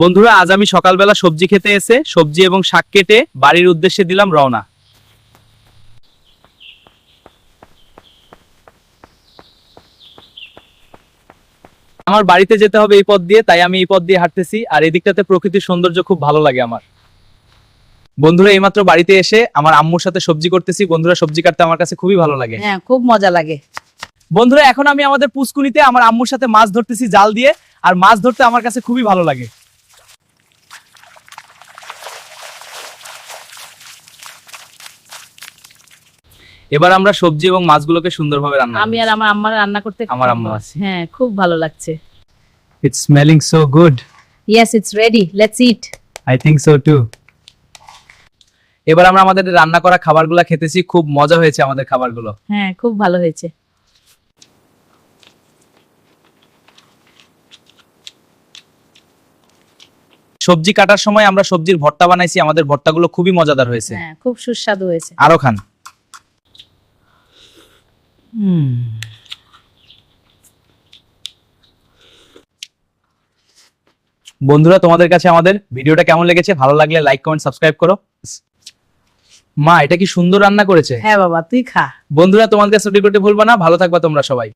বন্ধুরা, আজ আমি সকালবেলা সবজি খেতে এসে সবজি এবং শাক কেটে বাড়ির উদ্দেশ্যে দিলাম রওনা। আমার বাড়িতে যেতে হবে এই পথ দিয়ে, তাই আমি এই পথ দিয়ে হাঁটতেছি। আর এই দিকটাতে প্রকৃতির সৌন্দর্য খুব ভালো লাগে আমার। বন্ধুরা, এইমাত্র বাড়িতে এসে আমার আম্মুর সাথে সবজি করতেছি। বন্ধুরা, সবজি কাটতে আমার কাছে খুবই ভালো লাগে। হ্যাঁ, খুব মজা লাগে। বন্ধুরা, এখন আমি আমাদের পুষ্কুনিতে আমার আম্মুর সাথে মাছ ধরতেছি জাল দিয়ে। আর মাছ ধরতে আমার কাছে খুবই ভালো লাগে। এবার আমরা সবজি এবং মাছগুলোকে সুন্দরভাবে রান্না আমি আর আমার আম্মা রান্না করতে আমার আম্মু আছে। হ্যাঁ, খুব ভালো লাগছে। It's smelling so good. Yes, it's ready. Let's eat. I think so too. এবার আমরা আমাদের রান্না করা খাবারগুলো খেতেছি। খুব মজা হয়েছে আমাদের খাবারগুলো। হ্যাঁ, খুব ভালো হয়েছে। সবজি কাটার সময় আমরা সবজির ভর্তা বানাইছি। আমাদের ভর্তাগুলো খুবই মজাদার হয়েছে। হ্যাঁ, খুব সুস্বাদু হয়েছে। আরো খান। বন্ধুরা, তোমাদের কাছে আমাদের ভিডিওটা কেমন লেগেছে? ভালো লাগলে লাইক, কমেন্ট, সাবস্ক্রাইব করো। মা, এটা কি সুন্দর রান্না করেছে। হ্যাঁ বাবা, তুই খা। বন্ধুরা, তোমাদের কাছে করতে ভুলবা না। ভালো থাকবা তোমরা সবাই।